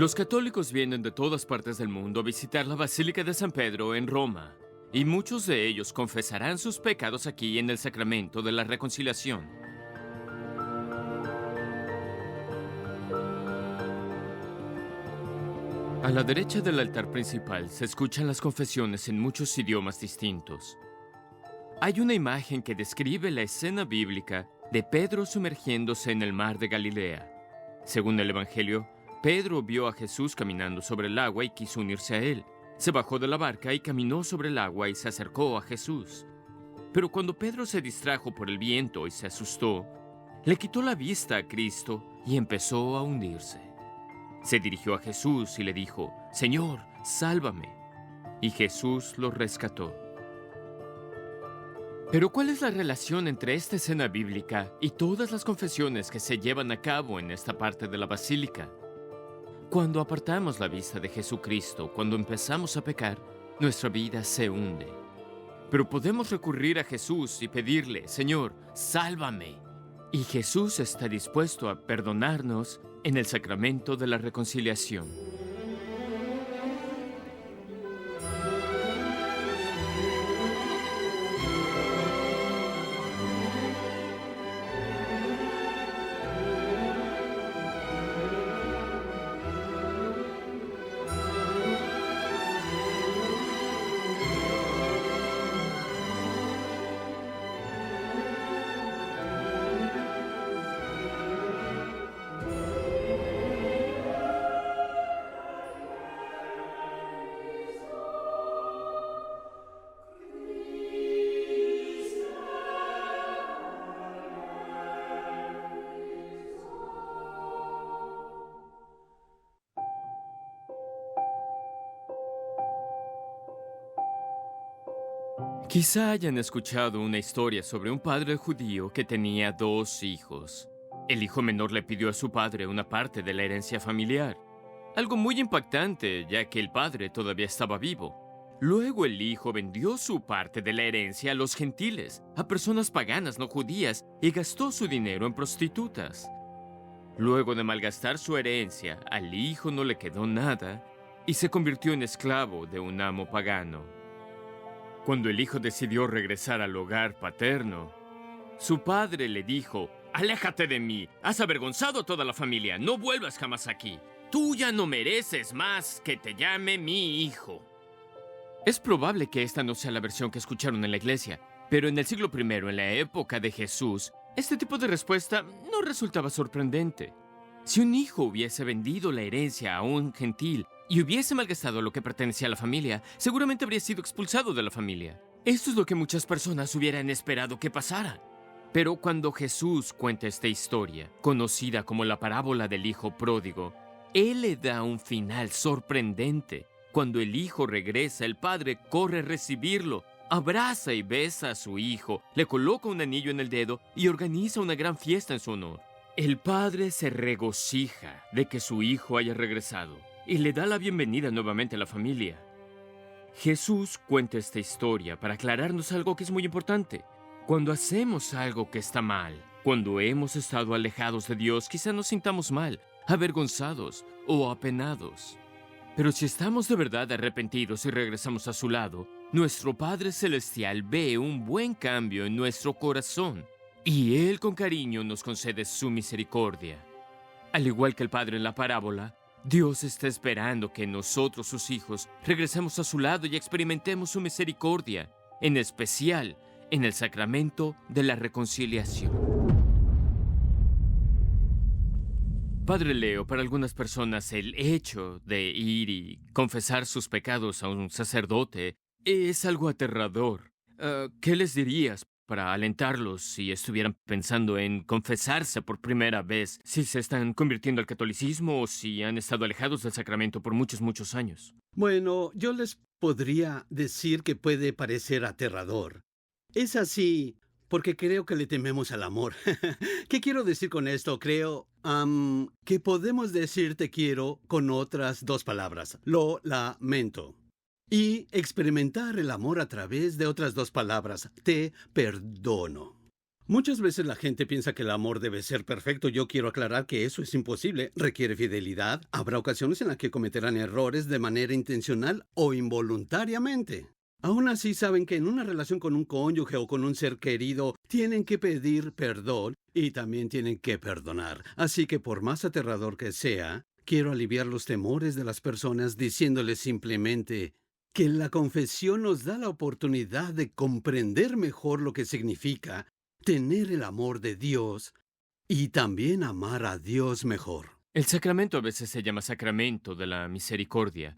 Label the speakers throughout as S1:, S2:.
S1: Los católicos vienen de todas partes del mundo a visitar la Basílica de San Pedro en Roma, y muchos de ellos confesarán sus pecados aquí en el sacramento de la reconciliación. A la derecha del altar principal se escuchan las confesiones en muchos idiomas distintos. Hay una imagen que describe la escena bíblica de Pedro sumergiéndose en el mar de Galilea. Según el Evangelio, Pedro vio a Jesús caminando sobre el agua y quiso unirse a él. Se bajó de la barca y caminó sobre el agua y se acercó a Jesús. Pero cuando Pedro se distrajo por el viento y se asustó, le quitó la vista a Cristo y empezó a hundirse. Se dirigió a Jesús y le dijo: «Señor, sálvame». Y Jesús lo rescató. Pero ¿cuál es la relación entre esta escena bíblica y todas las confesiones que se llevan a cabo en esta parte de la basílica? Cuando apartamos la vista de Jesucristo, cuando empezamos a pecar, nuestra vida se hunde. Pero podemos recurrir a Jesús y pedirle: «Señor, sálvame». Y Jesús está dispuesto a perdonarnos en el sacramento de la reconciliación. Quizá hayan escuchado una historia sobre un padre judío que tenía 2 hijos. El hijo menor le pidió a su padre una parte de la herencia familiar. Algo muy impactante, ya que el padre todavía estaba vivo. Luego el hijo vendió su parte de la herencia a los gentiles, a personas paganas no judías, y gastó su dinero en prostitutas. Luego de malgastar su herencia, al hijo no le quedó nada y se convirtió en esclavo de un amo pagano. Cuando el hijo decidió regresar al hogar paterno, su padre le dijo: «Aléjate de mí, has avergonzado a toda la familia, no vuelvas jamás aquí. Tú ya no mereces más que te llame mi hijo». Es probable que esta no sea la versión que escucharon en la iglesia, pero en el siglo I, en la época de Jesús, este tipo de respuesta no resultaba sorprendente. Si un hijo hubiese vendido la herencia a un gentil y hubiese malgastado lo que pertenecía a la familia, seguramente habría sido expulsado de la familia. Esto es lo que muchas personas hubieran esperado que pasara. Pero cuando Jesús cuenta esta historia, conocida como la parábola del hijo pródigo, Él le da un final sorprendente. Cuando el hijo regresa, el padre corre a recibirlo, abraza y besa a su hijo, le coloca un anillo en el dedo y organiza una gran fiesta en su honor. El padre se regocija de que su hijo haya regresado y le da la bienvenida nuevamente a la familia. Jesús cuenta esta historia para aclararnos algo que es muy importante. Cuando hacemos algo que está mal, cuando hemos estado alejados de Dios, quizá nos sintamos mal, avergonzados o apenados. Pero si estamos de verdad arrepentidos y regresamos a su lado, nuestro Padre Celestial ve un buen cambio en nuestro corazón y Él con cariño nos concede su misericordia. Al igual que el Padre en la parábola, Dios está esperando que nosotros, sus hijos, regresemos a su lado y experimentemos su misericordia, en especial en el sacramento de la reconciliación. Padre Leo, para algunas personas el hecho de ir y confesar sus pecados a un sacerdote es algo aterrador. ¿Qué les dirías para alentarlos si estuvieran pensando en confesarse por primera vez, si se están convirtiendo al catolicismo o si han estado alejados del sacramento por muchos años?
S2: Bueno, yo les podría decir que puede parecer aterrador. Es así porque creo que le tememos al amor. ¿Qué quiero decir con esto? Creo que podemos decir te quiero con otras 2 palabras. Lo lamento. Y experimentar el amor a través de otras 2 palabras. Te perdono. Muchas veces la gente piensa que el amor debe ser perfecto. Yo quiero aclarar que eso es imposible. Requiere fidelidad. Habrá ocasiones en las que cometerán errores de manera intencional o involuntariamente. Aún así saben que en una relación con un cónyuge o con un ser querido tienen que pedir perdón y también tienen que perdonar. Así que por más aterrador que sea, quiero aliviar los temores de las personas diciéndoles simplemente que la confesión nos da la oportunidad de comprender mejor lo que significa tener el amor de Dios y también amar a Dios mejor.
S1: El sacramento a veces se llama sacramento de la misericordia.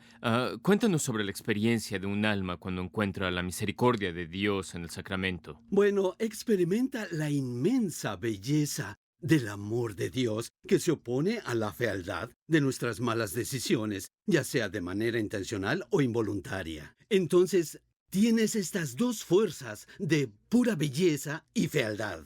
S1: Cuéntanos sobre la experiencia de un alma cuando encuentra la misericordia de Dios en el sacramento.
S2: Bueno, experimenta la inmensa belleza del amor de Dios que se opone a la fealdad de nuestras malas decisiones, ya sea de manera intencional o involuntaria. Entonces, tienes estas dos fuerzas de pura belleza y fealdad.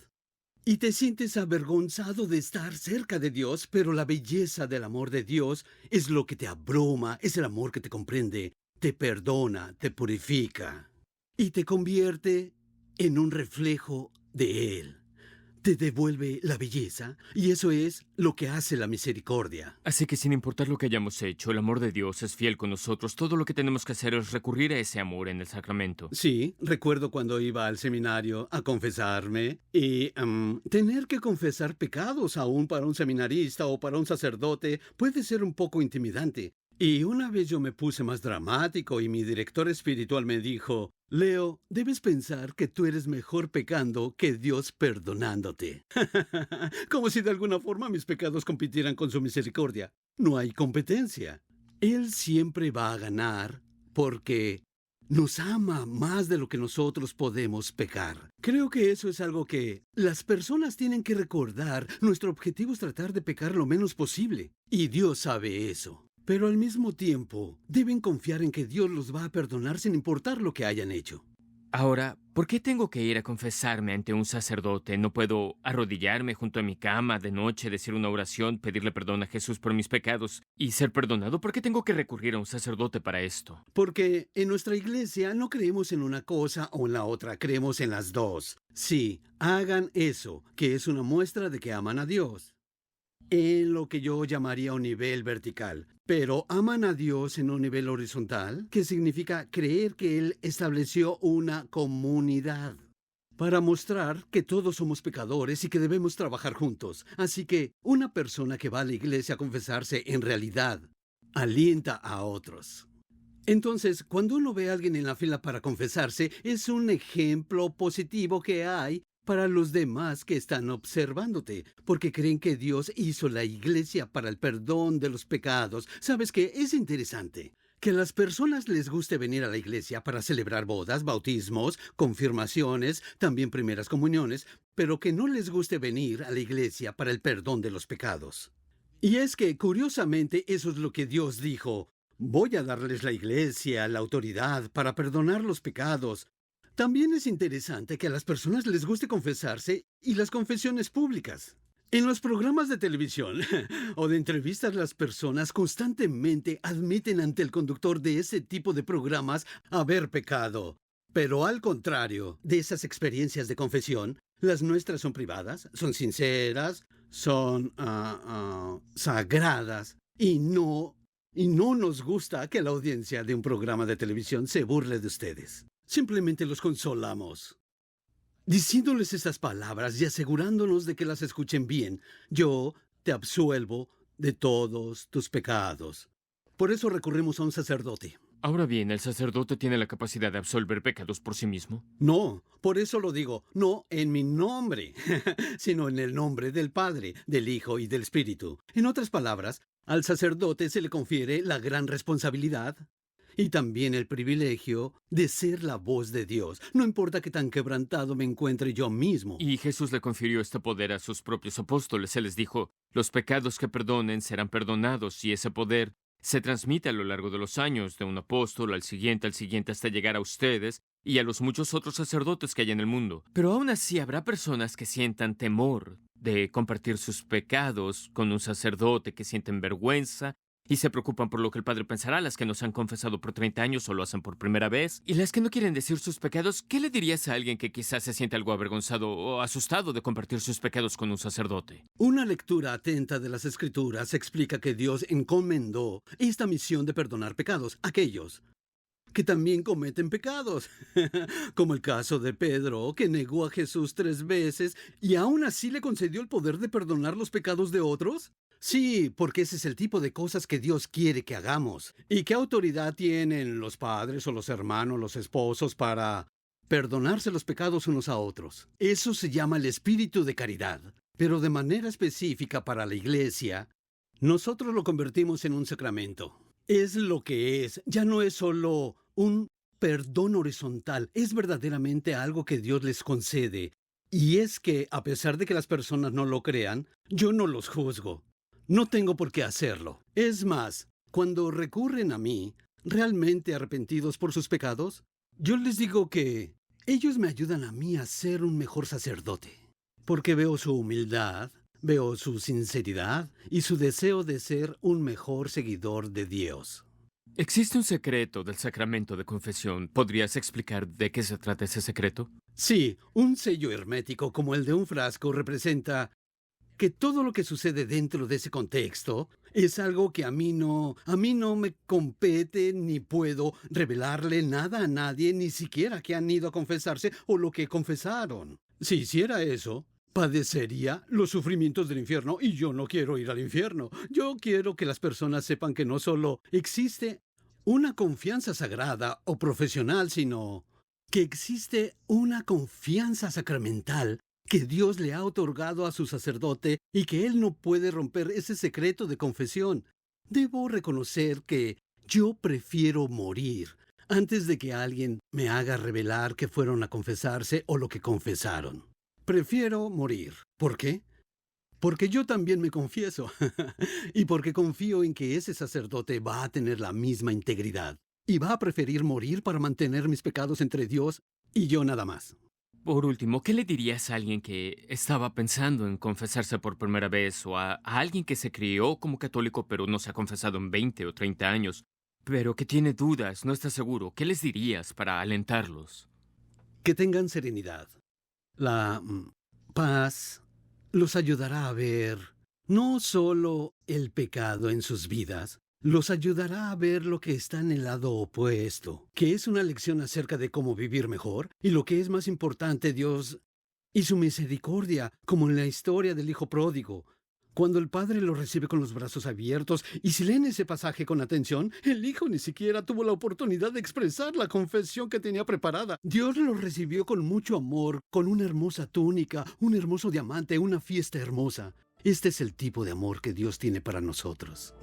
S2: Y te sientes avergonzado de estar cerca de Dios, pero la belleza del amor de Dios es lo que te abruma, es el amor que te comprende, te perdona, te purifica y te convierte en un reflejo de Él. Te devuelve la belleza y eso es lo que hace la misericordia.
S1: Así que sin importar lo que hayamos hecho, el amor de Dios es fiel con nosotros. Todo lo que tenemos que hacer es recurrir a ese amor en el sacramento.
S2: Sí, recuerdo cuando iba al seminario a confesarme y tener que confesar pecados aún para un seminarista o para un sacerdote puede ser un poco intimidante. Y una vez yo me puse más dramático y mi director espiritual me dijo, Leo, debes pensar que tú eres mejor pecando que Dios perdonándote. Como si de alguna forma mis pecados compitieran con su misericordia. No hay competencia. Él siempre va a ganar porque nos ama más de lo que nosotros podemos pecar. Creo que eso es algo que las personas tienen que recordar. Nuestro objetivo es tratar de pecar lo menos posible. Y Dios sabe eso. Pero al mismo tiempo, deben confiar en que Dios los va a perdonar sin importar lo que hayan hecho.
S1: Ahora, ¿por qué tengo que ir a confesarme ante un sacerdote? ¿No puedo arrodillarme junto a mi cama de noche, decir una oración, pedirle perdón a Jesús por mis pecados y ser perdonado? ¿Por qué tengo que recurrir a un sacerdote para esto?
S2: Porque en nuestra iglesia no creemos en una cosa o en la otra, creemos en las dos. Sí, hagan eso, que es una muestra de que aman a Dios, en lo que yo llamaría un nivel vertical. Pero aman a Dios en un nivel horizontal, que significa creer que Él estableció una comunidad para mostrar que todos somos pecadores y que debemos trabajar juntos. Así que una persona que va a la iglesia a confesarse en realidad alienta a otros. Entonces, cuando uno ve a alguien en la fila para confesarse, es un ejemplo positivo que hay para los demás que están observándote, porque creen que Dios hizo la iglesia para el perdón de los pecados. ¿Sabes qué? Es interesante que a las personas les guste venir a la iglesia para celebrar bodas, bautismos, confirmaciones, también primeras comuniones, pero que no les guste venir a la iglesia para el perdón de los pecados. Y es que, curiosamente, eso es lo que Dios dijo. Voy a darles la iglesia, la autoridad para perdonar los pecados. También es interesante que a las personas les guste confesarse y las confesiones públicas. En los programas de televisión o de entrevistas, las personas constantemente admiten ante el conductor de ese tipo de programas haber pecado. Pero al contrario de esas experiencias de confesión, las nuestras son privadas, son sinceras, son sagradas y no nos gusta que la audiencia de un programa de televisión se burle de ustedes. Simplemente los consolamos, diciéndoles estas palabras y asegurándonos de que las escuchen bien. Yo te absuelvo de todos tus pecados. Por eso recurrimos a un sacerdote.
S1: Ahora bien, ¿el sacerdote tiene la capacidad de absolver pecados por sí mismo?
S2: No, por eso lo digo, no en mi nombre, sino en el nombre del Padre, del Hijo y del Espíritu. En otras palabras, al sacerdote se le confiere la gran responsabilidad y también el privilegio de ser la voz de Dios. No importa qué tan quebrantado me encuentre yo mismo.
S1: Y Jesús le confirió este poder a sus propios apóstoles. Él les dijo, los pecados que perdonen serán perdonados, y ese poder se transmite a lo largo de los años, de un apóstol al siguiente, hasta llegar a ustedes y a los muchos otros sacerdotes que hay en el mundo. Pero aún así habrá personas que sientan temor de compartir sus pecados con un sacerdote, que sienten vergüenza y se preocupan por lo que el Padre pensará. Las que no se han confesado por 30 años o lo hacen por primera vez. Y las que no quieren decir sus pecados, ¿qué le dirías a alguien que quizás se siente algo avergonzado o asustado de compartir sus pecados con un sacerdote?
S2: Una lectura atenta de las Escrituras explica que Dios encomendó esta misión de perdonar pecados a aquellos que también cometen pecados, como el caso de Pedro, que negó a Jesús 3 veces y aún así le concedió el poder de perdonar los pecados de otros. Sí, porque ese es el tipo de cosas que Dios quiere que hagamos. ¿Y qué autoridad tienen los padres o los hermanos, los esposos para perdonarse los pecados unos a otros? Eso se llama el espíritu de caridad. Pero de manera específica para la iglesia, nosotros lo convertimos en un sacramento. Es lo que es. Ya no es solo un perdón horizontal. Es verdaderamente algo que Dios les concede. Y es que, a pesar de que las personas no lo crean, yo no los juzgo. No tengo por qué hacerlo. Es más, cuando recurren a mí, realmente arrepentidos por sus pecados, yo les digo que ellos me ayudan a mí a ser un mejor sacerdote. Porque veo su humildad, veo su sinceridad y su deseo de ser un mejor seguidor de Dios.
S1: Existe un secreto del sacramento de confesión. ¿Podrías explicar de qué se trata ese secreto?
S2: Sí, un sello hermético como el de un frasco representa que todo lo que sucede dentro de ese contexto es algo que a mí no me compete ni puedo revelarle nada a nadie, ni siquiera que han ido a confesarse o lo que confesaron. Si hiciera eso, padecería los sufrimientos del infierno y yo no quiero ir al infierno. Yo quiero que las personas sepan que no solo existe una confianza sagrada o profesional, sino que existe una confianza sacramental que Dios le ha otorgado a su sacerdote y que él no puede romper ese secreto de confesión. Debo reconocer que yo prefiero morir antes de que alguien me haga revelar que fueron a confesarse o lo que confesaron. Prefiero morir. ¿Por qué? Porque yo también me confieso. Y porque confío en que ese sacerdote va a tener la misma integridad. Y va a preferir morir para mantener mis pecados entre Dios y yo nada más.
S1: Por último, ¿qué le dirías a alguien que estaba pensando en confesarse por primera vez o a alguien que se crió como católico pero no se ha confesado en 20 o 30 años, pero que tiene dudas, no está seguro? ¿Qué les dirías para alentarlos?
S2: Que tengan serenidad. La paz los ayudará a ver no solo el pecado en sus vidas, los ayudará a ver lo que está en el lado opuesto, que es una lección acerca de cómo vivir mejor, y lo que es más importante, Dios y su misericordia, como en la historia del hijo pródigo. Cuando el padre lo recibe con los brazos abiertos, y si leen ese pasaje con atención, el hijo ni siquiera tuvo la oportunidad de expresar la confesión que tenía preparada. Dios lo recibió con mucho amor, con una hermosa túnica, un hermoso diamante, una fiesta hermosa. Este es el tipo de amor que Dios tiene para nosotros.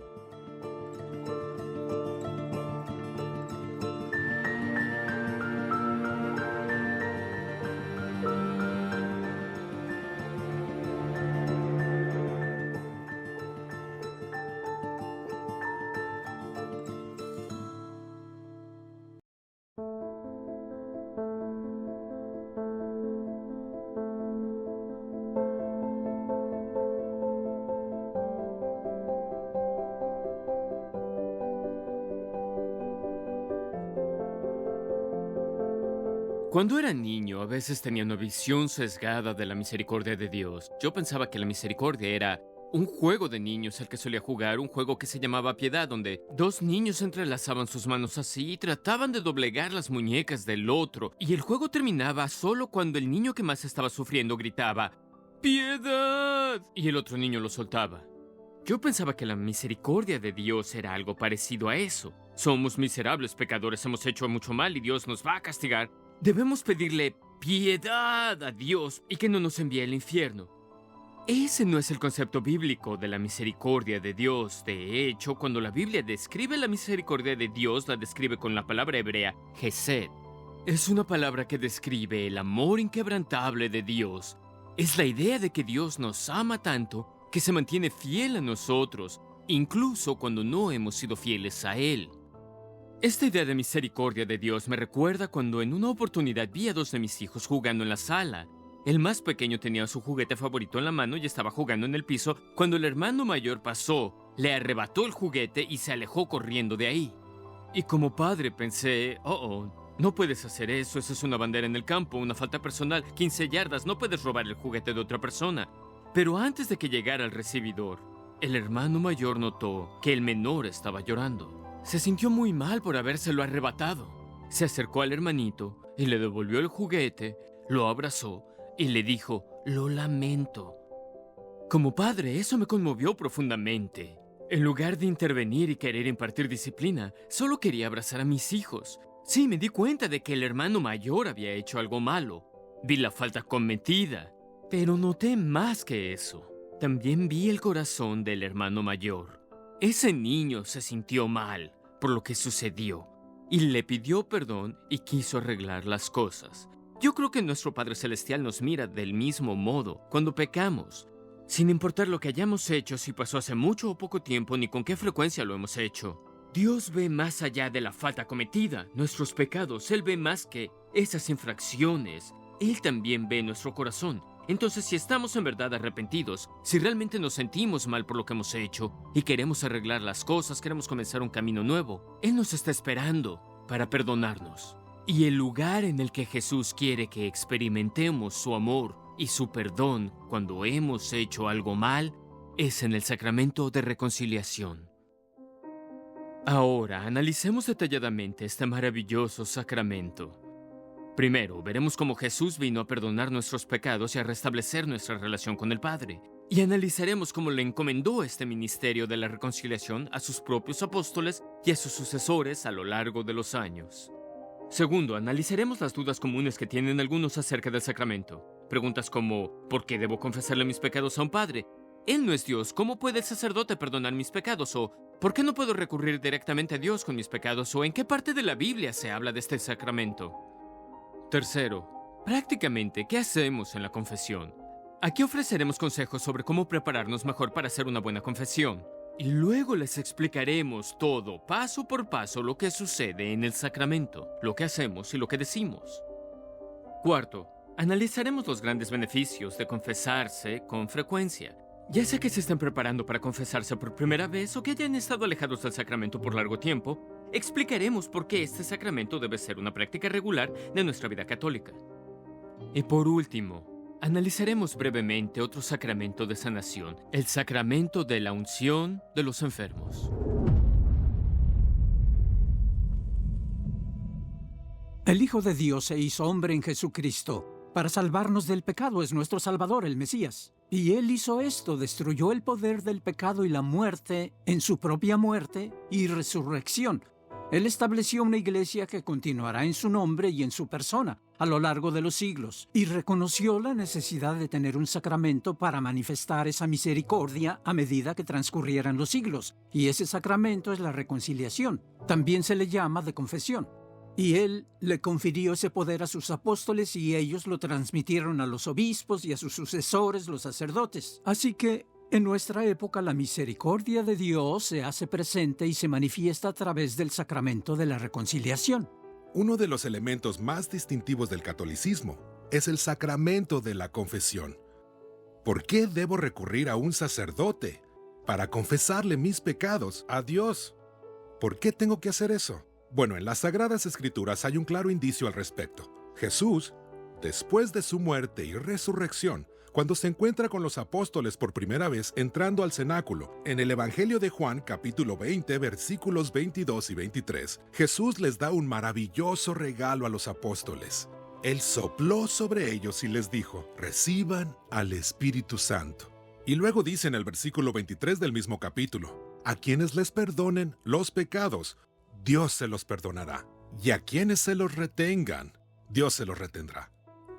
S1: Cuando era niño, a veces tenía una visión sesgada de la misericordia de Dios. Yo pensaba que la misericordia era un juego de niños al que solía jugar, un juego que se llamaba Piedad, donde dos niños entrelazaban sus manos así y trataban de doblegar las muñecas del otro. Y el juego terminaba solo cuando el niño que más estaba sufriendo gritaba ¡Piedad! Y el otro niño lo soltaba. Yo pensaba que la misericordia de Dios era algo parecido a eso. Somos miserables pecadores, hemos hecho mucho mal y Dios nos va a castigar. Debemos pedirle piedad a Dios y que no nos envíe al infierno. Ese no es el concepto bíblico de la misericordia de Dios. De hecho, cuando la Biblia describe la misericordia de Dios, la describe con la palabra hebrea Hesed. Es una palabra que describe el amor inquebrantable de Dios. Es la idea de que Dios nos ama tanto que se mantiene fiel a nosotros, incluso cuando no hemos sido fieles a Él. Esta idea de misericordia de Dios me recuerda cuando en una oportunidad vi a dos de mis hijos jugando en la sala. El más pequeño tenía su juguete favorito en la mano y estaba jugando en el piso cuando el hermano mayor pasó. le arrebató el juguete y se alejó corriendo de ahí. Y como padre pensé, no puedes hacer eso, es una bandera en el campo, una falta personal, 15 yardas, no puedes robar el juguete de otra persona. Pero antes de que llegara al recibidor, el hermano mayor notó que el menor estaba llorando. Se sintió muy mal por habérselo arrebatado. Se acercó al hermanito y le devolvió el juguete, lo abrazó y le dijo, lo lamento. Como padre, eso me conmovió profundamente. En lugar de intervenir y querer impartir disciplina, solo quería abrazar a mis hijos. Sí, me di cuenta de que el hermano mayor había hecho algo malo. Vi la falta cometida, pero noté más que eso. También vi el corazón del hermano mayor. Ese niño se sintió mal por lo que sucedió y le pidió perdón y quiso arreglar las cosas. Yo creo que nuestro Padre Celestial nos mira del mismo modo cuando pecamos. Sin importar lo que hayamos hecho, si pasó hace mucho o poco tiempo, ni con qué frecuencia lo hemos hecho. Dios ve más allá de la falta cometida, nuestros pecados. Él ve más que esas infracciones. Él también ve nuestro corazón. Entonces, si estamos en verdad arrepentidos, si realmente nos sentimos mal por lo que hemos hecho y queremos arreglar las cosas, queremos comenzar un camino nuevo, Él nos está esperando para perdonarnos. Y el lugar en el que Jesús quiere que experimentemos su amor y su perdón cuando hemos hecho algo mal es en el sacramento de reconciliación. Ahora, analicemos detalladamente este maravilloso sacramento. Primero, veremos cómo Jesús vino a perdonar nuestros pecados y a restablecer nuestra relación con el Padre. Y analizaremos cómo le encomendó este ministerio de la reconciliación a sus propios apóstoles y a sus sucesores a lo largo de los años. Segundo, analizaremos las dudas comunes que tienen algunos acerca del sacramento. Preguntas como, ¿por qué debo confesarle mis pecados a un padre? Él no es Dios, ¿cómo puede el sacerdote perdonar mis pecados? O, ¿por qué no puedo recurrir directamente a Dios con mis pecados? O, ¿en qué parte de la Biblia se habla de este sacramento? Tercero, prácticamente, ¿qué hacemos en la confesión? Aquí ofreceremos consejos sobre cómo prepararnos mejor para hacer una buena confesión. Y luego les explicaremos todo, paso por paso, lo que sucede en el sacramento, lo que hacemos y lo que decimos. Cuarto, analizaremos los grandes beneficios de confesarse con frecuencia. Ya sea que se estén preparando para confesarse por primera vez o que hayan estado alejados del sacramento por largo tiempo, explicaremos por qué este sacramento debe ser una práctica regular de nuestra vida católica. Y por último, analizaremos brevemente otro sacramento de sanación, el sacramento de la unción de los enfermos.
S3: El Hijo de Dios se hizo hombre en Jesucristo. Para salvarnos del pecado es nuestro Salvador, el Mesías. Y Él hizo esto, destruyó el poder del pecado y la muerte en su propia muerte y resurrección. Él estableció una iglesia que continuará en su nombre y en su persona a lo largo de los siglos, y reconoció la necesidad de tener un sacramento para manifestar esa misericordia a medida que transcurrieran los siglos, y ese sacramento es la reconciliación. También se le llama de confesión. Y Él le confirió ese poder a sus apóstoles y ellos lo transmitieron a los obispos y a sus sucesores, los sacerdotes. Así que en nuestra época la misericordia de Dios se hace presente y se manifiesta a través del sacramento de la reconciliación.
S4: Uno de los elementos más distintivos del catolicismo es el sacramento de la confesión. ¿Por qué debo recurrir a un sacerdote para confesarle mis pecados a Dios? ¿Por qué tengo que hacer eso? Bueno, en las Sagradas Escrituras hay un claro indicio al respecto. Jesús, después de su muerte y resurrección, cuando se encuentra con los apóstoles por primera vez entrando al cenáculo, en el Evangelio de Juan, capítulo 20, versículos 22 y 23, Jesús les da un maravilloso regalo a los apóstoles. Él sopló sobre ellos y les dijo, reciban al Espíritu Santo. Y luego dice en el versículo 23 del mismo capítulo, a quienes les perdonen los pecados, Dios se los perdonará, y a quienes se los retengan, Dios se los retendrá.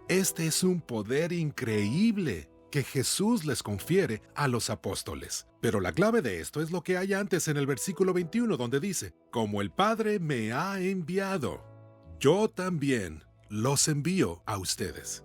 S4: Este es un poder increíble que Jesús les confiere a los apóstoles. Pero la clave de esto es lo que hay antes en el versículo 21, donde dice, como el Padre me ha enviado, yo también los envío a ustedes.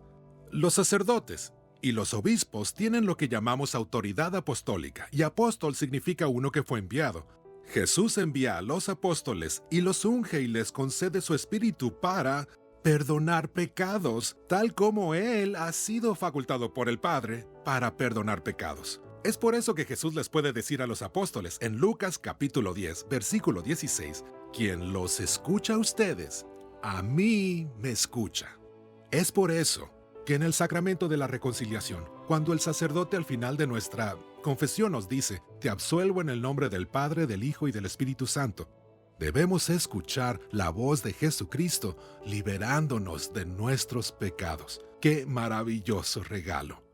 S4: Los sacerdotes y los obispos tienen lo que llamamos autoridad apostólica, y apóstol significa uno que fue enviado. Jesús envía a los apóstoles y los unge y les concede su espíritu para perdonar pecados, tal como Él ha sido facultado por el Padre para perdonar pecados. Es por eso que Jesús les puede decir a los apóstoles en Lucas capítulo 10, versículo 16, quien los escucha a ustedes, a mí me escucha. Es por eso que en el sacramento de la reconciliación, cuando el sacerdote al final de nuestra confesión nos dice, te absuelvo en el nombre del Padre, del Hijo y del Espíritu Santo, debemos escuchar la voz de Jesucristo liberándonos de nuestros pecados. ¡Qué maravilloso regalo!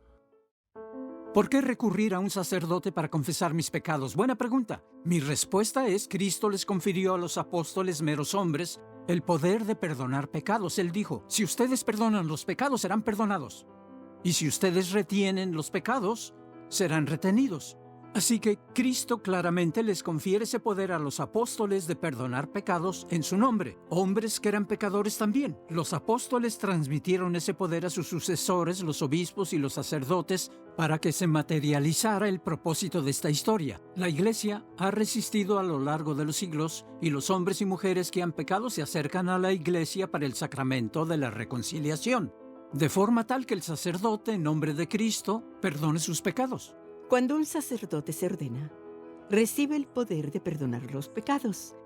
S3: ¿Por qué recurrir a un sacerdote para confesar mis pecados? Buena pregunta. Mi respuesta es, Cristo les confirió a los apóstoles, meros hombres, el poder de perdonar pecados. Él dijo, si ustedes perdonan los pecados, serán perdonados. Y si ustedes retienen los pecados, serán retenidos. Así que Cristo claramente les confiere ese poder a los apóstoles de perdonar pecados en su nombre, hombres que eran pecadores también. Los apóstoles transmitieron ese poder a sus sucesores, los obispos y los sacerdotes, para que se materializara el propósito de esta historia. La Iglesia ha resistido a lo largo de los siglos y los hombres y mujeres que han pecado se acercan a la Iglesia para el sacramento de la reconciliación, de forma tal que el sacerdote, en nombre de Cristo, perdone sus pecados.
S5: Cuando un sacerdote se ordena, recibe el poder de perdonar los pecados.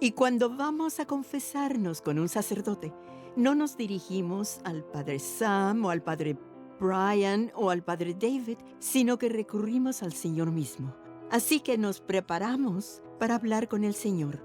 S5: Y cuando vamos a confesarnos con un sacerdote, no nos dirigimos al padre Sam o al padre Brian o al padre David, sino que recurrimos al Señor mismo. Así que nos preparamos para hablar con el Señor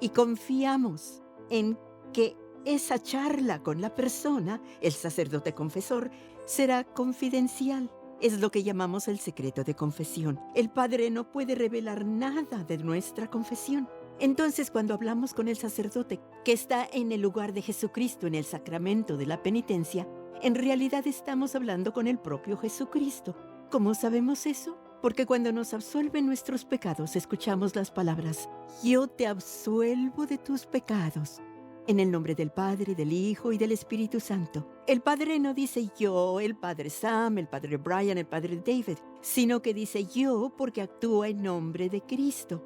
S5: y confiamos en que esa charla con la persona, el sacerdote confesor, será confidencial. Es lo que llamamos el secreto de confesión. El Padre no puede revelar nada de nuestra confesión. Entonces, cuando hablamos con el sacerdote que está en el lugar de Jesucristo en el sacramento de la penitencia, en realidad estamos hablando con el propio Jesucristo. ¿Cómo sabemos eso? Porque cuando nos absuelven nuestros pecados, escuchamos las palabras, yo te absuelvo de tus pecados. En el nombre del Padre, del Hijo y del Espíritu Santo. El Padre no dice yo, el Padre Sam, el Padre Brian, el Padre David, sino que dice yo porque actúa en nombre de Cristo.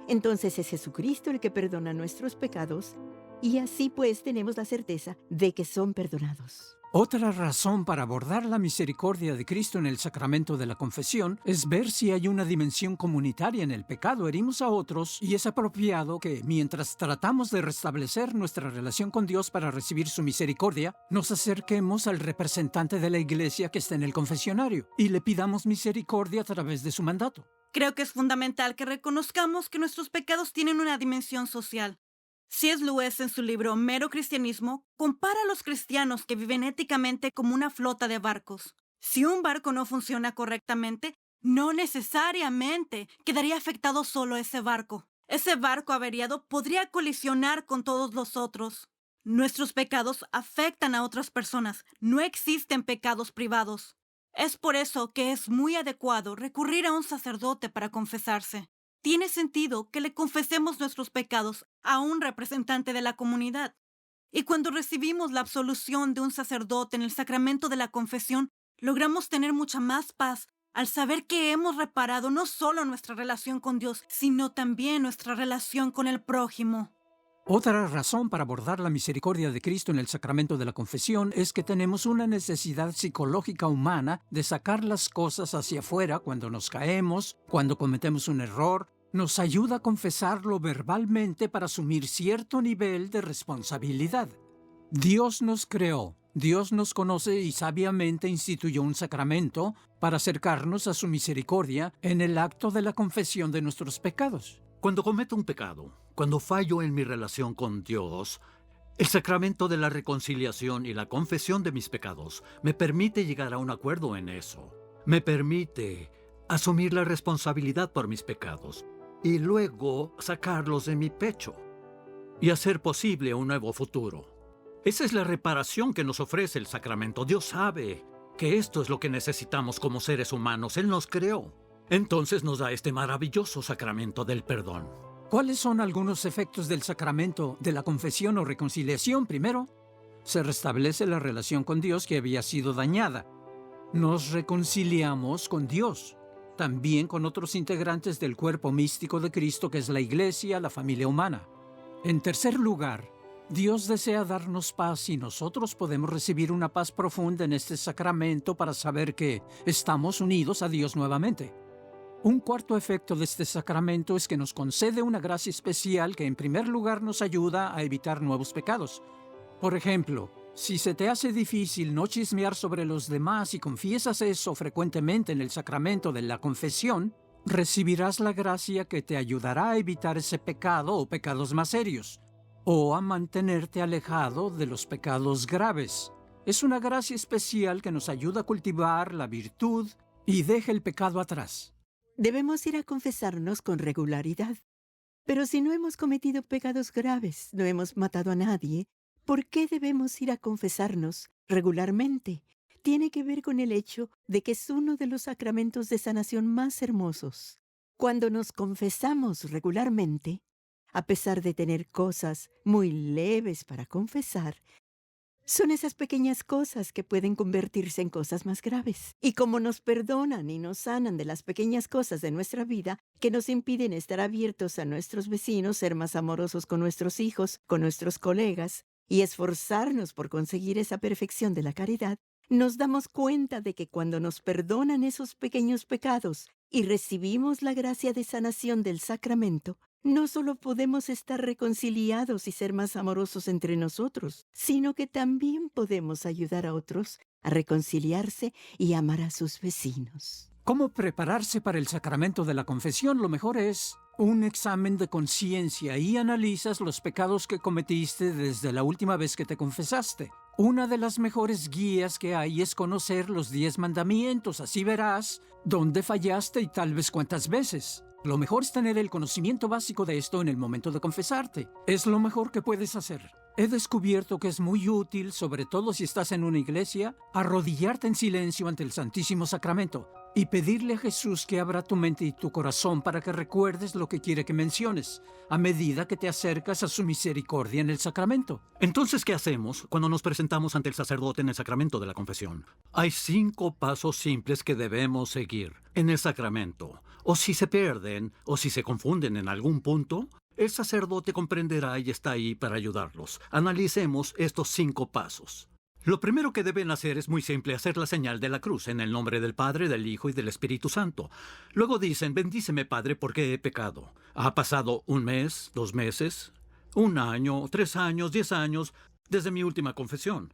S5: Entonces es Jesucristo el que perdona nuestros pecados y así pues tenemos la certeza de que son perdonados.
S3: Otra razón para abordar la misericordia de Cristo en el sacramento de la confesión es ver si hay una dimensión comunitaria en el pecado. Herimos a otros y es apropiado que, mientras tratamos de restablecer nuestra relación con Dios para recibir su misericordia, nos acerquemos al representante de la Iglesia que está en el confesionario y le pidamos misericordia a través de su mandato.
S6: Creo que es fundamental que reconozcamos que nuestros pecados tienen una dimensión social. C.S. Lewis, en su libro Mero Cristianismo, compara a los cristianos que viven éticamente como una flota de barcos. Si un barco no funciona correctamente, no necesariamente quedaría afectado solo ese barco. Ese barco averiado podría colisionar con todos los otros. Nuestros pecados afectan a otras personas. No existen pecados privados. Es por eso que es muy adecuado recurrir a un sacerdote para confesarse. Tiene sentido que le confesemos nuestros pecados a un representante de la comunidad. Y cuando recibimos la absolución de un sacerdote en el sacramento de la confesión, logramos tener mucha más paz al saber que hemos reparado no solo nuestra relación con Dios, sino también nuestra relación con el prójimo.
S3: Otra razón para abordar la misericordia de Cristo en el sacramento de la confesión es que tenemos una necesidad psicológica humana de sacar las cosas hacia afuera cuando nos caemos, cuando cometemos un error. Nos ayuda a confesarlo verbalmente para asumir cierto nivel de responsabilidad. Dios nos creó, Dios nos conoce y sabiamente instituyó un sacramento para acercarnos a su misericordia en el acto de la confesión de nuestros pecados.
S7: Cuando cometo un pecado, cuando fallo en mi relación con Dios, el sacramento de la reconciliación y la confesión de mis pecados me permite llegar a un acuerdo en eso. Me permite asumir la responsabilidad por mis pecados y luego sacarlos de mi pecho y hacer posible un nuevo futuro. Esa es la reparación que nos ofrece el sacramento. Dios sabe que esto es lo que necesitamos como seres humanos. Él nos creó. Entonces nos da este maravilloso sacramento del perdón.
S3: ¿Cuáles son algunos efectos del sacramento de la confesión o reconciliación? Primero, se restablece la relación con Dios que había sido dañada. Nos reconciliamos con Dios, también con otros integrantes del cuerpo místico de Cristo, que es la Iglesia, la familia humana. En tercer lugar, Dios desea darnos paz y nosotros podemos recibir una paz profunda en este sacramento para saber que estamos unidos a Dios nuevamente. Un cuarto efecto de este sacramento es que nos concede una gracia especial que en primer lugar nos ayuda a evitar nuevos pecados. Por ejemplo, si se te hace difícil no chismear sobre los demás y confiesas eso frecuentemente en el sacramento de la confesión, recibirás la gracia que te ayudará a evitar ese pecado o pecados más serios, o a mantenerte alejado de los pecados graves. Es una gracia especial que nos ayuda a cultivar la virtud y deja el pecado atrás.
S5: Debemos ir a confesarnos con regularidad. Pero si no hemos cometido pecados graves, no hemos matado a nadie, ¿por qué debemos ir a confesarnos regularmente? Tiene que ver con el hecho de que es uno de los sacramentos de sanación más hermosos. Cuando nos confesamos regularmente, a pesar de tener cosas muy leves para confesar, son esas pequeñas cosas que pueden convertirse en cosas más graves. Y como nos perdonan y nos sanan de las pequeñas cosas de nuestra vida que nos impiden estar abiertos a nuestros vecinos, ser más amorosos con nuestros hijos, con nuestros colegas, y esforzarnos por conseguir esa perfección de la caridad, nos damos cuenta de que cuando nos perdonan esos pequeños pecados y recibimos la gracia de sanación del sacramento, no solo podemos estar reconciliados y ser más amorosos entre nosotros, sino que también podemos ayudar a otros a reconciliarse y amar a sus vecinos.
S3: ¿Cómo prepararse para el sacramento de la confesión? Lo mejor es un examen de conciencia y analizas los pecados que cometiste desde la última vez que te confesaste. Una de las mejores guías que hay es conocer los 10 mandamientos, así verás dónde fallaste y tal vez cuántas veces. Lo mejor es tener el conocimiento básico de esto en el momento de confesarte. Es lo mejor que puedes hacer. He descubierto que es muy útil, sobre todo si estás en una iglesia, arrodillarte en silencio ante el Santísimo Sacramento y pedirle a Jesús que abra tu mente y tu corazón para que recuerdes lo que quiere que menciones, a medida que te acercas a su misericordia en el sacramento.
S7: Entonces, ¿qué hacemos cuando nos presentamos ante el sacerdote en el sacramento de la confesión? Hay 5 pasos simples que debemos seguir en el sacramento. O si se pierden, o si se confunden en algún punto, el sacerdote comprenderá y está ahí para ayudarlos. Analicemos estos 5 pasos. Lo primero que deben hacer es muy simple, hacer la señal de la cruz en el nombre del Padre, del Hijo y del Espíritu Santo. Luego dicen, bendíceme Padre porque he pecado. Ha pasado 1 mes, 2 meses, 1 año, 3 años, 10 años, desde mi última confesión.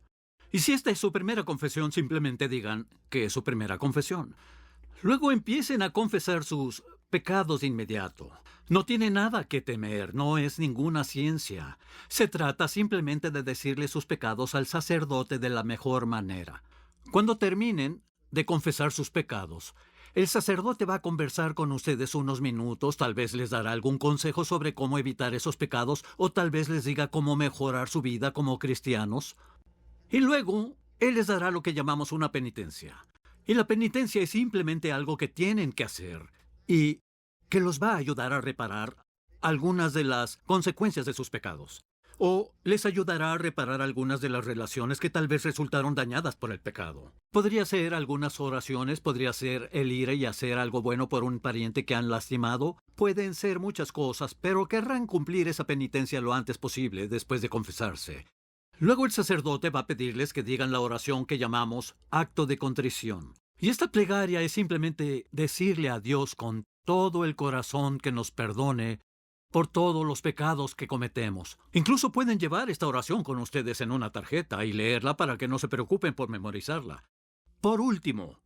S7: Y si esta es su primera confesión, simplemente digan que es su primera confesión. Luego empiecen a confesar sus pecados de inmediato. No tiene nada que temer, no es ninguna ciencia. Se trata simplemente de decirle sus pecados al sacerdote de la mejor manera. Cuando terminen de confesar sus pecados, el sacerdote va a conversar con ustedes unos minutos, tal vez les dará algún consejo sobre cómo evitar esos pecados o tal vez les diga cómo mejorar su vida como cristianos. Y luego, él les dará lo que llamamos una penitencia. Y la penitencia es simplemente algo que tienen que hacer y que los va a ayudar a reparar algunas de las consecuencias de sus pecados. O les ayudará a reparar algunas de las relaciones que tal vez resultaron dañadas por el pecado. Podría ser algunas oraciones, podría ser el ir y hacer algo bueno por un pariente que han lastimado. Pueden ser muchas cosas, pero querrán cumplir esa penitencia lo antes posible después de confesarse. Luego el sacerdote va a pedirles que digan la oración que llamamos acto de contrición. Y esta plegaria es simplemente decirle a Dios con todo el corazón que nos perdone por todos los pecados que cometemos. Incluso pueden llevar esta oración con ustedes en una tarjeta y leerla para que no se preocupen por memorizarla. Por último,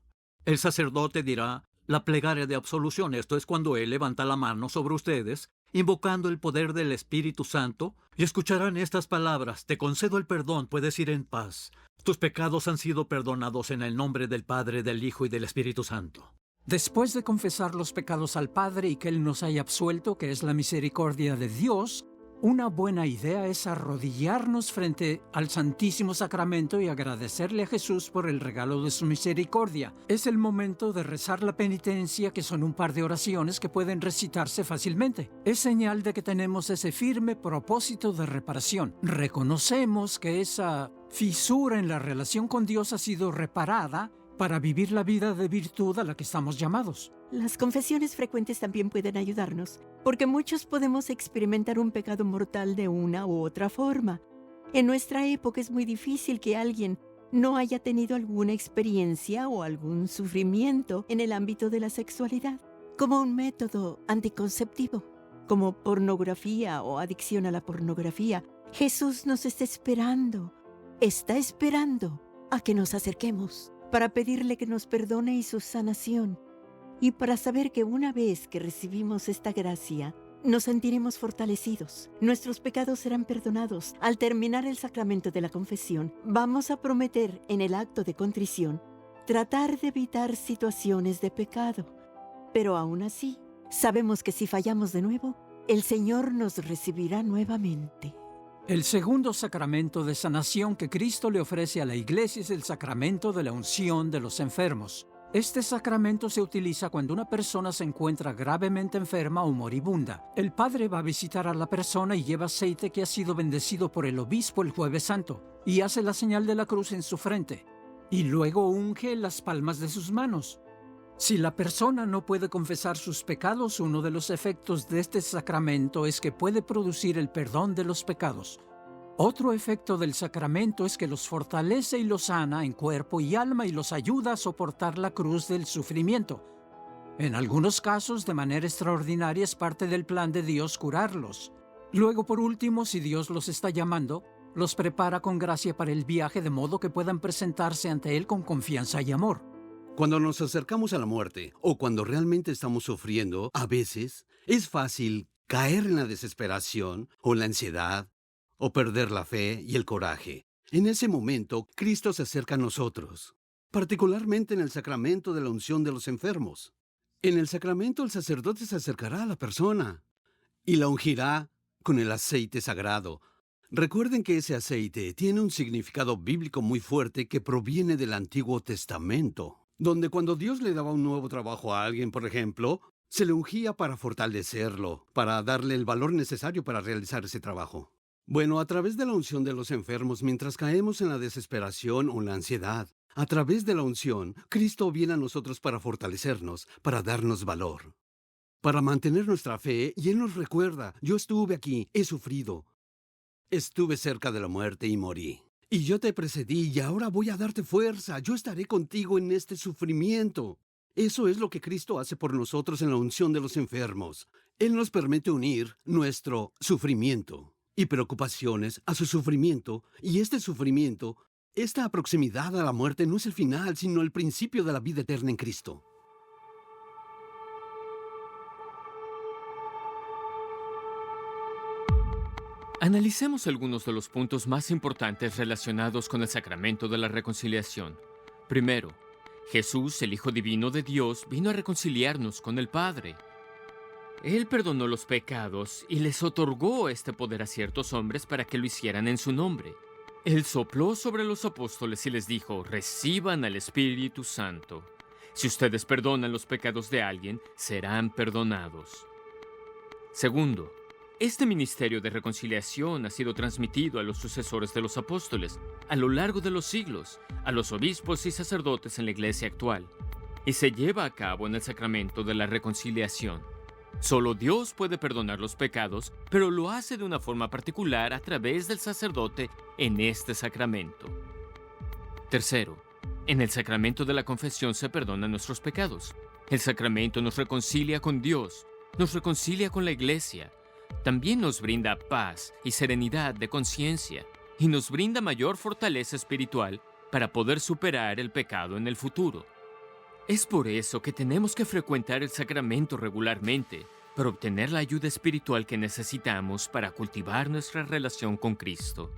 S7: el sacerdote dirá la plegaria de absolución. Esto es cuando él levanta la mano sobre ustedes, invocando el poder del Espíritu Santo, y escucharán estas palabras: te concedo el perdón, puedes ir en paz. Tus pecados han sido perdonados en el nombre del Padre, del Hijo y del Espíritu Santo.
S3: Después de confesar los pecados al Padre y que Él nos haya absuelto, que es la misericordia de Dios, una buena idea es arrodillarnos frente al Santísimo Sacramento y agradecerle a Jesús por el regalo de su misericordia. Es el momento de rezar la penitencia, que son un par de oraciones que pueden recitarse fácilmente. Es señal de que tenemos ese firme propósito de reparación. Reconocemos que esa fisura en la relación con Dios ha sido reparada para vivir la vida de virtud a la que estamos llamados.
S5: Las confesiones frecuentes también pueden ayudarnos, porque muchos podemos experimentar un pecado mortal de una u otra forma. En nuestra época es muy difícil que alguien no haya tenido alguna experiencia o algún sufrimiento en el ámbito de la sexualidad. como un método anticonceptivo, como pornografía o adicción a la pornografía. Jesús nos está esperando a que nos acerquemos para pedirle que nos perdone y su sanación, y para saber que una vez que recibimos esta gracia, nos sentiremos fortalecidos. Nuestros pecados serán perdonados. Al terminar el sacramento de la confesión, vamos a prometer en el acto de contrición tratar de evitar situaciones de pecado. Pero aún así, sabemos que si fallamos de nuevo, el Señor nos recibirá nuevamente.
S3: El segundo sacramento de sanación que Cristo le ofrece a la Iglesia es el sacramento de la unción de los enfermos. Este sacramento se utiliza cuando una persona se encuentra gravemente enferma o moribunda. El padre va a visitar a la persona y lleva aceite que ha sido bendecido por el obispo el Jueves Santo y hace la señal de la cruz en su frente y luego unge las palmas de sus manos. Si la persona no puede confesar sus pecados, uno de los efectos de este sacramento es que puede producir el perdón de los pecados. Otro efecto del sacramento es que los fortalece y los sana en cuerpo y alma y los ayuda a soportar la cruz del sufrimiento. En algunos casos, de manera extraordinaria, es parte del plan de Dios curarlos. Luego, por último, si Dios los está llamando, los prepara con gracia para el viaje de modo que puedan presentarse ante Él con confianza y amor.
S2: Cuando nos acercamos a la muerte o cuando realmente estamos sufriendo, a veces es fácil caer en la desesperación o en la ansiedad o perder la fe y el coraje. En ese momento, Cristo se acerca a nosotros, particularmente en el sacramento de la unción de los enfermos. En el sacramento, el sacerdote se acercará a la persona y la ungirá con el aceite sagrado. Recuerden que ese aceite tiene un significado bíblico muy fuerte que proviene del Antiguo Testamento, donde cuando Dios le daba un nuevo trabajo a alguien, por ejemplo, se le ungía para fortalecerlo, para darle el valor necesario para realizar ese trabajo. Bueno, a través de la unción de los enfermos, mientras caemos en la desesperación o en la ansiedad, a través de la unción, Cristo viene a nosotros para fortalecernos, para darnos valor, para mantener nuestra fe, y Él nos recuerda: yo estuve aquí, he sufrido, estuve cerca de la muerte y morí. Y yo te precedí y ahora voy a darte fuerza. Yo estaré contigo en este sufrimiento. Eso es lo que Cristo hace por nosotros en la unción de los enfermos. Él nos permite unir nuestro sufrimiento y preocupaciones a su sufrimiento, y este sufrimiento, esta proximidad a la muerte, no es el final, sino el principio de la vida eterna en Cristo.
S1: Analicemos algunos de los puntos más importantes relacionados con el sacramento de la reconciliación. Primero, Jesús, el Hijo Divino de Dios, vino a reconciliarnos con el Padre. Él perdonó los pecados y les otorgó este poder a ciertos hombres para que lo hicieran en su nombre. Él sopló sobre los apóstoles y les dijo: reciban al Espíritu Santo. Si ustedes perdonan los pecados de alguien, serán perdonados. Segundo, este ministerio de reconciliación ha sido transmitido a los sucesores de los apóstoles a lo largo de los siglos, a los obispos y sacerdotes en la iglesia actual, y se lleva a cabo en el sacramento de la reconciliación. Solo Dios puede perdonar los pecados, pero lo hace de una forma particular a través del sacerdote en este sacramento. Tercero, en el sacramento de la confesión se perdonan nuestros pecados. El sacramento nos reconcilia con Dios, nos reconcilia con la iglesia. También nos brinda paz y serenidad de conciencia y nos brinda mayor fortaleza espiritual para poder superar el pecado en el futuro. Es por eso que tenemos que frecuentar el sacramento regularmente para obtener la ayuda espiritual que necesitamos para cultivar nuestra relación con Cristo.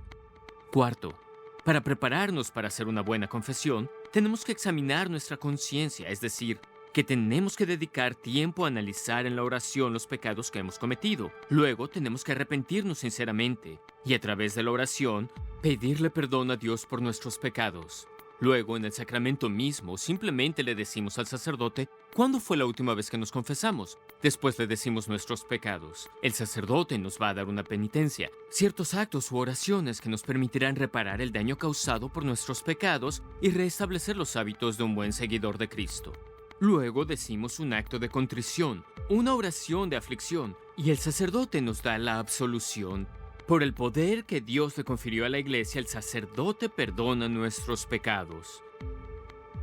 S1: Cuarto, para prepararnos para hacer una buena confesión, tenemos que examinar nuestra conciencia, es decir, que tenemos que dedicar tiempo a analizar en la oración los pecados que hemos cometido. Luego tenemos que arrepentirnos sinceramente y a través de la oración pedirle perdón a Dios por nuestros pecados. Luego, en el sacramento mismo, simplemente le decimos al sacerdote cuándo fue la última vez que nos confesamos. Después le decimos nuestros pecados. El sacerdote nos va a dar una penitencia, ciertos actos u oraciones que nos permitirán reparar el daño causado por nuestros pecados y restablecer los hábitos de un buen seguidor de Cristo. Luego decimos un acto de contrición, una oración de aflicción, y el sacerdote nos da la absolución. Por el poder que Dios le confirió a la Iglesia, el sacerdote perdona nuestros pecados.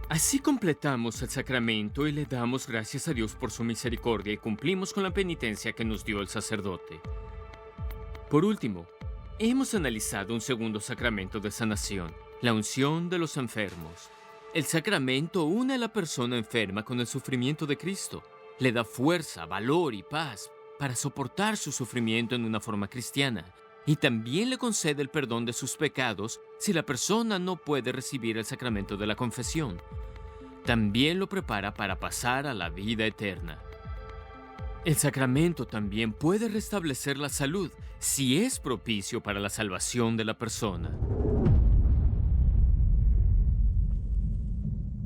S1: Así completamos el sacramento y le damos gracias a Dios por su misericordia y cumplimos con la penitencia que nos dio el sacerdote. Por último, hemos analizado un segundo sacramento de sanación, la unción de los enfermos. El sacramento une a la persona enferma con el sufrimiento de Cristo. Le da fuerza, valor y paz para soportar su sufrimiento en una forma cristiana. Y también le concede el perdón de sus pecados si la persona no puede recibir el sacramento de la confesión. También lo prepara para pasar a la vida eterna. El sacramento también puede restablecer la salud si es propicio para la salvación de la persona.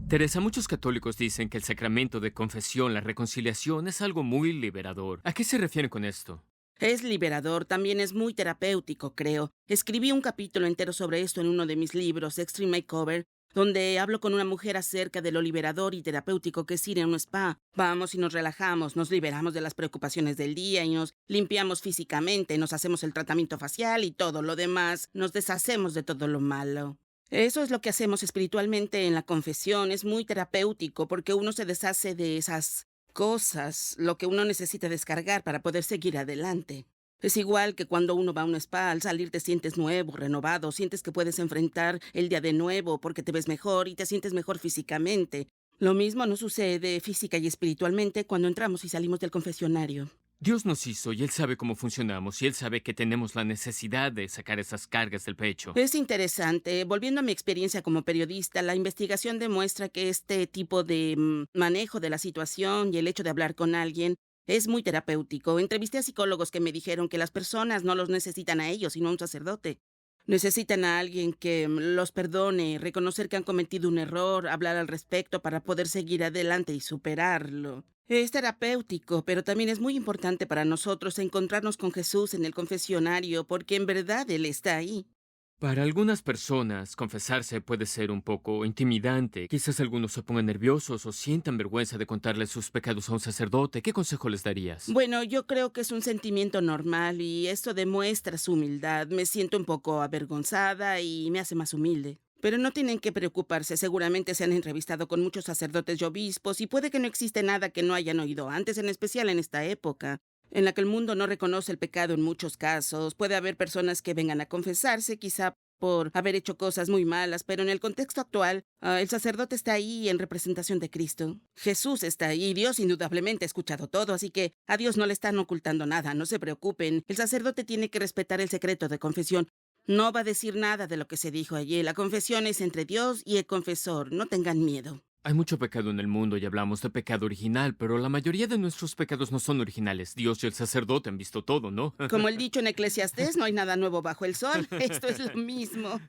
S1: Teresa, muchos católicos dicen que el sacramento de confesión, la reconciliación, es algo muy liberador. ¿A qué se refieren con esto?
S8: Es liberador, también es muy terapéutico, creo. Escribí un capítulo entero sobre esto en uno de mis libros, Extreme Makeover, donde hablo con una mujer acerca de lo liberador y terapéutico que es ir a un spa. Vamos y nos relajamos, nos liberamos de las preocupaciones del día y nos limpiamos físicamente, nos hacemos el tratamiento facial y todo lo demás, nos deshacemos de todo lo malo. Eso es lo que hacemos espiritualmente en la confesión, es muy terapéutico porque uno se deshace de esas cosas, lo que uno necesita descargar para poder seguir adelante. Es igual que cuando uno va a un spa, al salir te sientes nuevo, renovado, sientes que puedes enfrentar el día de nuevo porque te ves mejor y te sientes mejor físicamente. Lo mismo nos sucede física y espiritualmente cuando entramos y salimos del confesionario.
S1: Dios nos hizo y Él sabe cómo funcionamos y Él sabe que tenemos la necesidad de sacar esas cargas del pecho.
S8: Es interesante. Volviendo a mi experiencia como periodista, la investigación demuestra que este tipo de manejo de la situación y el hecho de hablar con alguien es muy terapéutico. Entrevisté a psicólogos que me dijeron que las personas no los necesitan a ellos, sino a un sacerdote. Necesitan a alguien que los perdone, reconocer que han cometido un error, hablar al respecto para poder seguir adelante y superarlo. Es terapéutico, pero también es muy importante para nosotros encontrarnos con Jesús en el confesionario, porque en verdad Él está ahí.
S1: Para algunas personas, confesarse puede ser un poco intimidante. Quizás algunos se pongan nerviosos o sientan vergüenza de contarle sus pecados a un sacerdote. ¿Qué consejo les darías?
S8: Bueno, yo creo que es un sentimiento normal y esto demuestra su humildad. Me siento un poco avergonzada y me hace más humilde. Pero no tienen que preocuparse, seguramente se han entrevistado con muchos sacerdotes y obispos y puede que no existe nada que no hayan oído antes, en especial en esta época, en la que el mundo no reconoce el pecado en muchos casos. Puede haber personas que vengan a confesarse, quizá por haber hecho cosas muy malas, pero en el contexto actual, el sacerdote está ahí en representación de Cristo. Jesús está ahí, Dios indudablemente ha escuchado todo, así que a Dios no le están ocultando nada, no se preocupen. El sacerdote tiene que respetar el secreto de confesión. No va a decir nada de lo que se dijo allí. La confesión es entre Dios y el confesor. No tengan miedo.
S1: Hay mucho pecado en el mundo y hablamos de pecado original, pero la mayoría de nuestros pecados no son originales. Dios y el sacerdote han visto todo, ¿no?
S8: Como el dicho en Eclesiastés, no hay nada nuevo bajo el sol. Esto es lo mismo.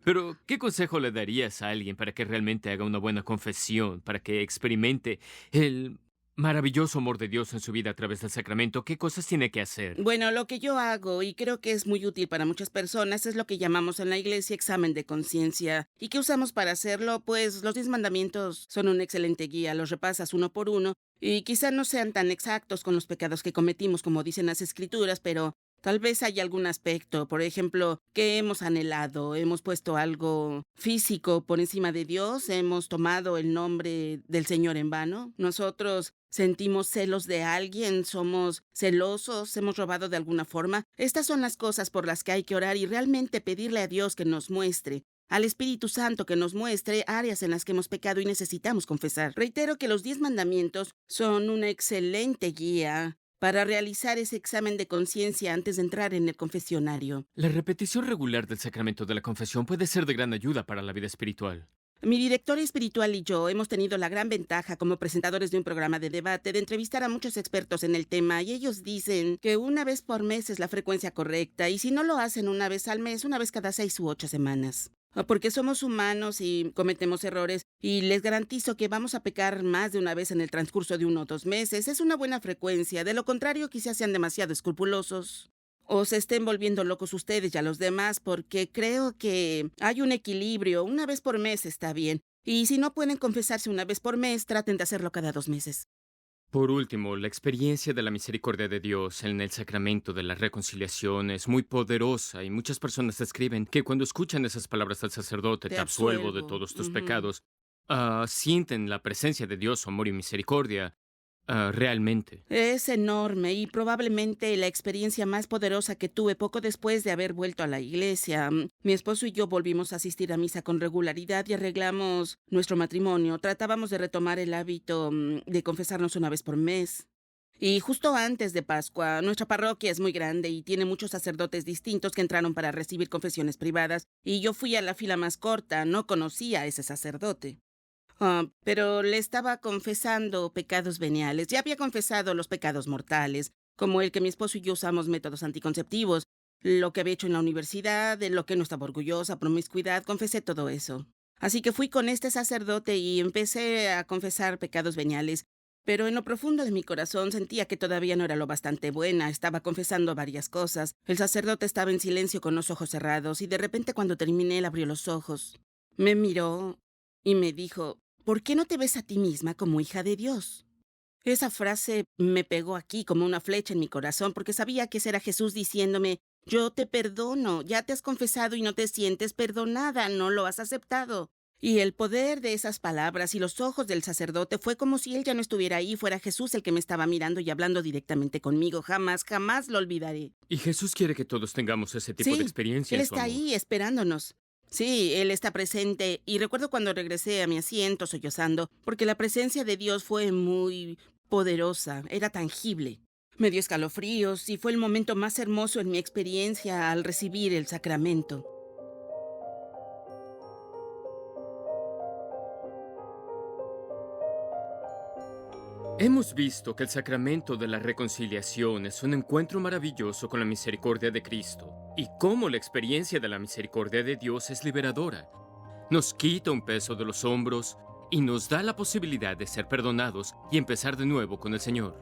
S1: Pero, ¿qué consejo le darías a alguien para que realmente haga una buena confesión, para que experimente el maravilloso amor de Dios en su vida a través del sacramento? ¿Qué cosas tiene que hacer?
S8: Bueno, lo que yo hago, y creo que es muy útil para muchas personas, es lo que llamamos en la iglesia examen de conciencia. ¿Y qué usamos para hacerlo? Pues los 10 mandamientos son una excelente guía, los repasas uno por uno, y quizá no sean tan exactos con los pecados que cometimos como dicen las escrituras, pero tal vez haya algún aspecto, por ejemplo, que hemos anhelado, hemos puesto algo físico por encima de Dios, hemos tomado el nombre del Señor en vano. Nosotros sentimos celos de alguien, somos celosos, hemos robado de alguna forma. Estas son las cosas por las que hay que orar y realmente pedirle a Dios que nos muestre, al Espíritu Santo que nos muestre áreas en las que hemos pecado y necesitamos confesar. Reitero que los 10 mandamientos son una excelente guía para realizar ese examen de conciencia antes de entrar en el confesionario.
S1: La repetición regular del sacramento de la confesión puede ser de gran ayuda para la vida espiritual.
S8: Mi director espiritual y yo hemos tenido la gran ventaja como presentadores de un programa de debate de entrevistar a muchos expertos en el tema y ellos dicen que una vez por mes es la frecuencia correcta y si no lo hacen una vez al mes, una vez cada 6 u 8 semanas. Porque somos humanos y cometemos errores y les garantizo que vamos a pecar más de una vez en el transcurso de 1 o 2 meses. Es una buena frecuencia, de lo contrario quizás sean demasiado escrupulosos o se estén volviendo locos ustedes y a los demás, porque creo que hay un equilibrio. Una vez por mes está bien. Y si no pueden confesarse una vez por mes, traten de hacerlo cada 2 meses.
S1: Por último, la experiencia de la misericordia de Dios en el sacramento de la reconciliación es muy poderosa y muchas personas escriben que cuando escuchan esas palabras del sacerdote, te absuelvo de todos tus pecados, sienten la presencia de Dios, su amor y misericordia, realmente.
S8: Es enorme y probablemente la experiencia más poderosa que tuve poco después de haber vuelto a la iglesia. Mi esposo y yo volvimos a asistir a misa con regularidad y arreglamos nuestro matrimonio. Tratábamos de retomar el hábito de confesarnos una vez por mes. Y justo antes de Pascua, nuestra parroquia es muy grande y tiene muchos sacerdotes distintos que entraron para recibir confesiones privadas, y yo fui a la fila más corta, no conocía a ese sacerdote. Pero le estaba confesando pecados veniales. Ya había confesado los pecados mortales, como el que mi esposo y yo usamos métodos anticonceptivos, lo que había hecho en la universidad, de lo que no estaba orgullosa, promiscuidad, confesé todo eso. Así que fui con este sacerdote y empecé a confesar pecados veniales, pero en lo profundo de mi corazón sentía que todavía no era lo bastante buena, estaba confesando varias cosas. El sacerdote estaba en silencio con los ojos cerrados y de repente cuando terminé él abrió los ojos, me miró y me dijo: ¿por qué no te ves a ti misma como hija de Dios? Esa frase me pegó aquí como una flecha en mi corazón porque sabía que ese era Jesús diciéndome: yo te perdono, ya te has confesado y no te sientes perdonada, no lo has aceptado. Y el poder de esas palabras y los ojos del sacerdote fue como si él ya no estuviera ahí, fuera Jesús el que me estaba mirando y hablando directamente conmigo. Jamás, jamás lo olvidaré.
S1: Y Jesús quiere que todos tengamos ese tipo de experiencia.
S8: Él
S1: en su
S8: está
S1: amor.
S8: ahí esperándonos. Sí, Él está presente. Y recuerdo cuando regresé a mi asiento sollozando, porque la presencia de Dios fue muy poderosa, era tangible. Me dio escalofríos y fue el momento más hermoso en mi experiencia al recibir el sacramento.
S1: Hemos visto que el sacramento de la reconciliación es un encuentro maravilloso con la misericordia de Cristo, y cómo la experiencia de la misericordia de Dios es liberadora. Nos quita un peso de los hombros y nos da la posibilidad de ser perdonados y empezar de nuevo con el Señor.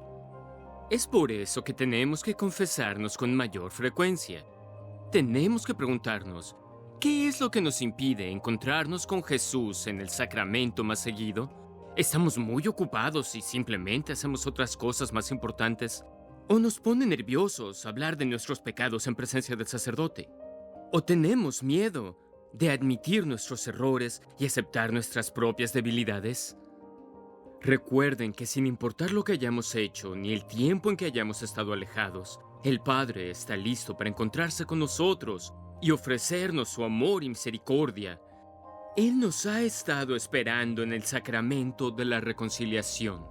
S1: Es por eso que tenemos que confesarnos con mayor frecuencia. Tenemos que preguntarnos, ¿qué es lo que nos impide encontrarnos con Jesús en el sacramento más seguido? ¿Estamos muy ocupados y simplemente hacemos otras cosas más importantes? ¿O nos pone nerviosos hablar de nuestros pecados en presencia del sacerdote? ¿O tenemos miedo de admitir nuestros errores y aceptar nuestras propias debilidades? Recuerden que sin importar lo que hayamos hecho ni el tiempo en que hayamos estado alejados, el Padre está listo para encontrarse con nosotros y ofrecernos su amor y misericordia. Él nos ha estado esperando en el sacramento de la reconciliación.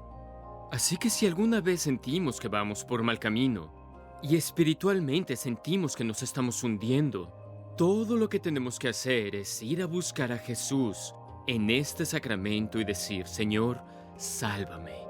S1: Así que si alguna vez sentimos que vamos por mal camino y espiritualmente sentimos que nos estamos hundiendo, todo lo que tenemos que hacer es ir a buscar a Jesús en este sacramento y decir: Señor, sálvame.